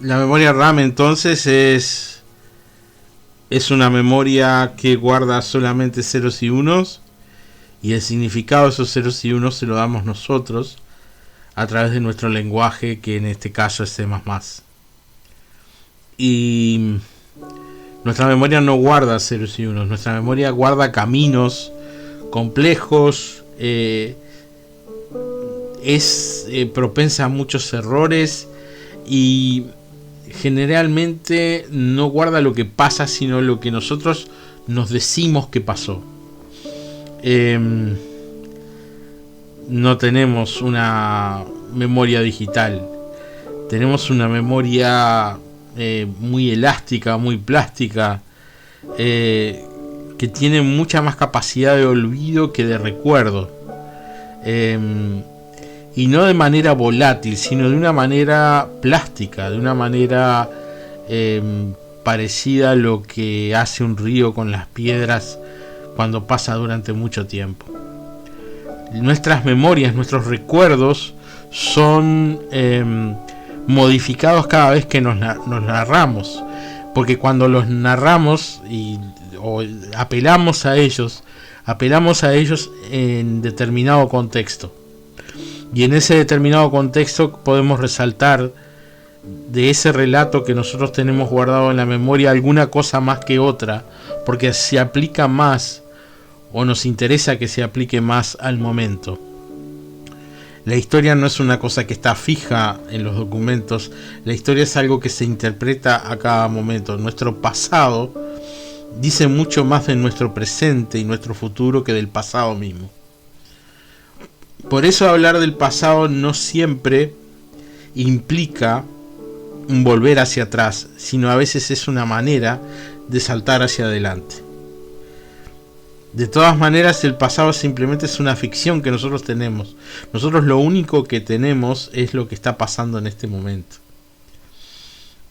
La memoria RAM entonces es una memoria que guarda solamente ceros y unos, y el significado de esos ceros y unos se lo damos nosotros a través de nuestro lenguaje, que en este caso es C++. Y nuestra memoria no guarda ceros y unos, nuestra memoria guarda caminos complejos, es propensa a muchos errores y generalmente no guarda lo que pasa, sino lo que nosotros nos decimos que pasó. No tenemos una memoria digital, tenemos una memoria muy elástica, muy plástica, que tiene mucha más capacidad de olvido que de recuerdo, y no de manera volátil, sino de una manera plástica, de una manera parecida a lo que hace un río con las piedras cuando pasa durante mucho tiempo. Nuestras memorias, nuestros recuerdos son modificados cada vez que nos narramos, porque cuando los narramos o apelamos a ellos en determinado contexto, y en ese determinado contexto podemos resaltar de ese relato que nosotros tenemos guardado en la memoria alguna cosa más que otra, porque se aplica más o nos interesa que se aplique más al momento. La historia no es una cosa que está fija en los documentos, la historia es algo que se interpreta a cada momento. Nuestro pasado dice mucho más de nuestro presente y nuestro futuro que del pasado mismo. Por eso hablar del pasado no siempre implica un volver hacia atrás, sino a veces es una manera de saltar hacia adelante. De todas maneras, el pasado simplemente es una ficción que nosotros tenemos. Nosotros lo único que tenemos es lo que está pasando en este momento.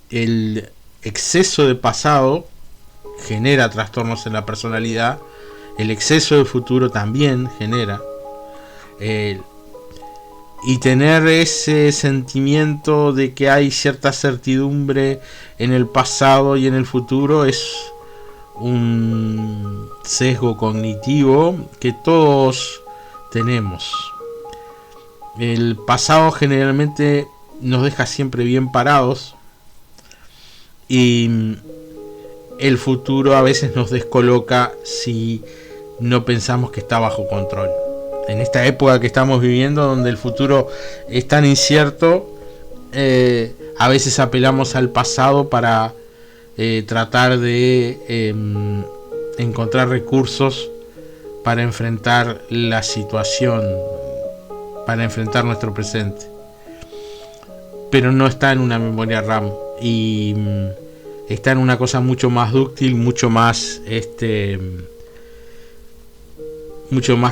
El exceso de pasado genera trastornos en la personalidad. El exceso de futuro también genera. Y tener ese sentimiento de que hay cierta certidumbre en el pasado y en el futuro es un sesgo cognitivo que todos tenemos. El pasado generalmente nos deja siempre bien parados, y el futuro a veces nos descoloca si no pensamos que está bajo control. En esta época que estamos viviendo, donde el futuro es tan incierto, a veces apelamos al pasado para tratar de encontrar recursos para enfrentar la situación, para enfrentar nuestro presente. Pero no está en una memoria RAM, y está en una cosa mucho más dúctil, mucho más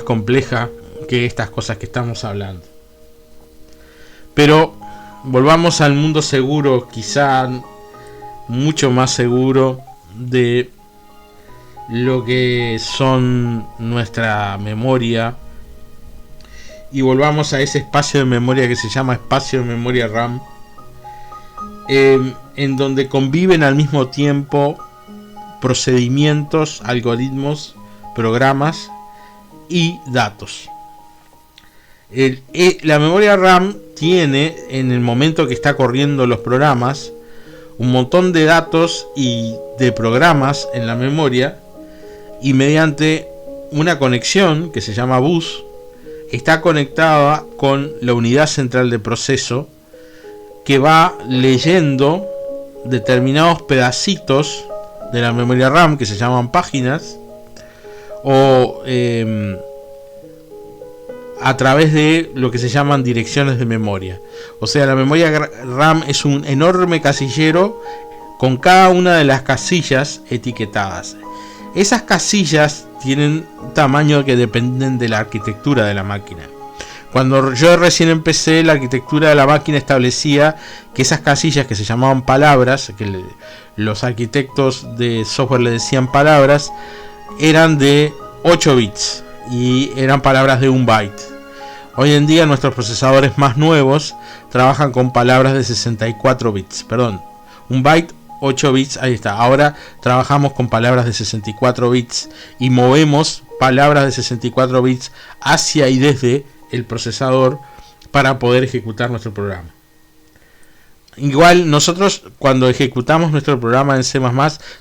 compleja que estas cosas que estamos hablando. Pero volvamos al mundo seguro, quizá mucho más seguro de lo que son nuestra memoria, y volvamos a ese espacio de memoria que se llama espacio de memoria RAM, en donde conviven al mismo tiempo procedimientos, algoritmos, programas y datos. La memoria RAM tiene, en el momento que está corriendo los programas, un montón de datos y de programas en la memoria, y mediante una conexión que se llama bus está conectada con la unidad central de proceso, que va leyendo determinados pedacitos de la memoria RAM que se llaman páginas, o a través de lo que se llaman direcciones de memoria. O sea, la memoria RAM es un enorme casillero con cada una de las casillas etiquetadas. Esas casillas tienen un tamaño que dependen de la arquitectura de la máquina. Cuando yo recién empecé, la arquitectura de la máquina establecía que esas casillas, que se llamaban palabras, que los arquitectos de software le decían palabras, eran de 8 bits y eran palabras de 1 byte. Hoy en día nuestros procesadores más nuevos trabajan con palabras de 64 bits, perdón, Un byte, 8 bits, ahí está. Ahora trabajamos con palabras de 64 bits y movemos palabras de 64 bits hacia y desde el procesador para poder ejecutar nuestro programa. Igual nosotros cuando ejecutamos nuestro programa en C++,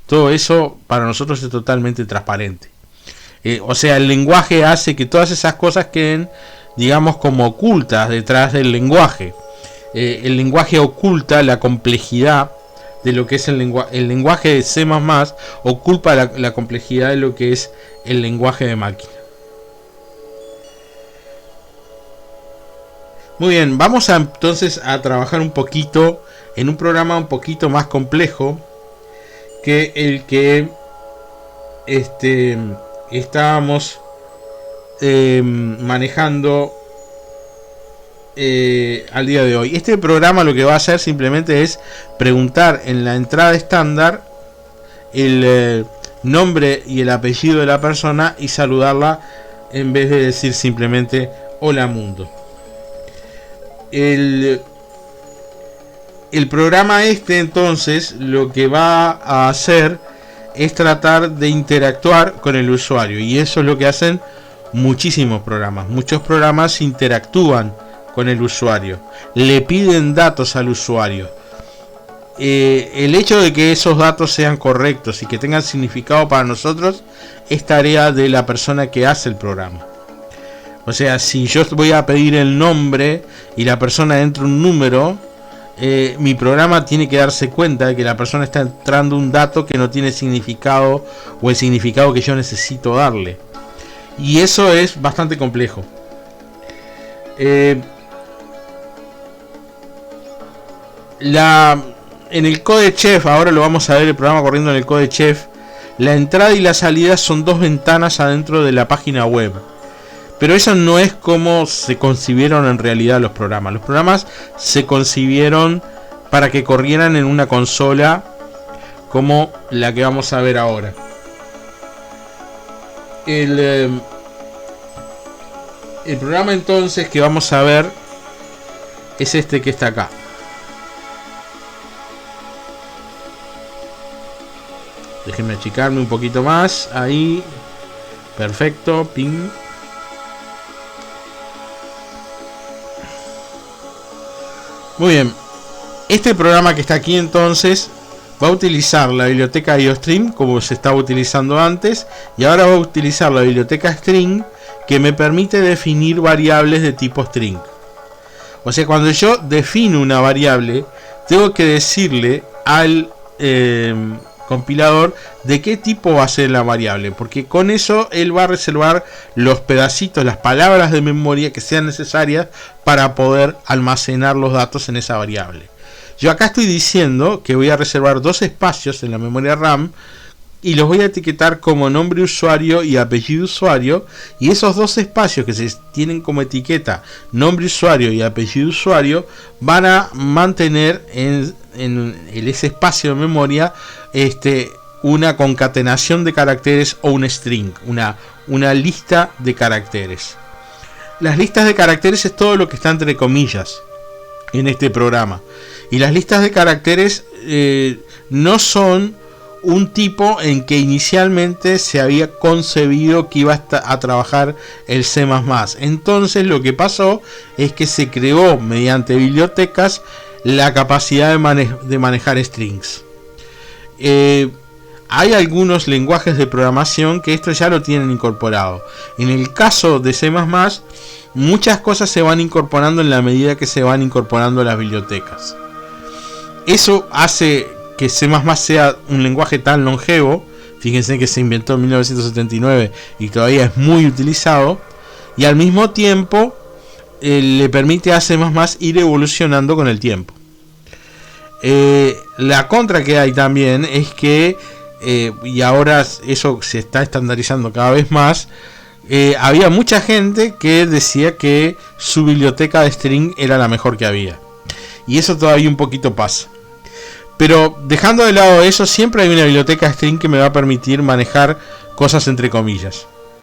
todo eso para nosotros es totalmente transparente. O sea, el lenguaje hace que todas esas cosas queden, digamos, como ocultas detrás del lenguaje. El lenguaje oculta la complejidad de lo que es el lenguaje de C++, oculta la complejidad de lo que es el lenguaje de máquina. Muy bien, vamos entonces a trabajar un poquito en un programa un poquito más complejo que el que estábamos manejando al día de hoy. Este programa lo que va a hacer simplemente es preguntar en la entrada estándar el nombre y el apellido de la persona y saludarla en vez de decir simplemente hola mundo. El programa entonces lo que va a hacer es tratar de interactuar con el usuario, y eso es lo que hacen muchísimos programas. Muchos programas interactúan con el usuario, le piden datos al usuario. El hecho de que esos datos sean correctos y que tengan significado para nosotros es tarea de la persona que hace el programa. O sea, si yo voy a pedir el nombre y la persona entra un número, mi programa tiene que darse cuenta de que la persona está entrando un dato que no tiene significado o el significado que yo necesito darle. Y eso es bastante complejo. En el Code Chef, ahora lo vamos a ver el programa corriendo en el Code Chef, la entrada y la salida son dos ventanas adentro de la página web. Pero eso no es como se concibieron en realidad los programas. Los programas se concibieron para que corrieran en una consola como la que vamos a ver ahora. El programa entonces que vamos a ver es este que está acá. Déjenme achicarme un poquito más. Ahí. Perfecto. Ping. Muy bien, este programa que está aquí entonces va a utilizar la biblioteca IOStream como se estaba utilizando antes, y ahora va a utilizar la biblioteca string que me permite definir variables de tipo string. O sea, cuando yo defino una variable, tengo que decirle al compilador de qué tipo va a ser la variable, porque con eso él va a reservar los pedacitos, las palabras de memoria que sean necesarias para poder almacenar los datos en esa variable. Yo acá estoy diciendo que voy a reservar dos espacios en la memoria RAM y los voy a etiquetar como nombre usuario y apellido usuario, y esos dos espacios que se tienen como etiqueta nombre usuario y apellido usuario van a mantener en ese espacio de memoria una concatenación de caracteres o un string, una lista de caracteres. Las listas de caracteres es todo lo que está entre comillas en este programa, y las listas de caracteres no son un tipo en que inicialmente se había concebido que iba a trabajar el C++. Entonces lo que pasó es que se creó mediante bibliotecas la capacidad de manejar strings. Hay algunos lenguajes de programación que esto ya lo tienen incorporado. En el caso de C++, muchas cosas se van incorporando en la medida que se van incorporando las bibliotecas. Eso hace que C++ sea un lenguaje tan longevo. Fíjense que se inventó en 1979 y todavía es muy utilizado, y al mismo tiempo le permite a C++ ir evolucionando con el tiempo. La contra que hay también es que y ahora eso se está estandarizando cada vez más, había mucha gente que decía que su biblioteca de string era la mejor que había, y eso todavía un poquito pasa. Pero dejando de lado eso, siempre hay una biblioteca string que me va a permitir manejar cosas entre comillas.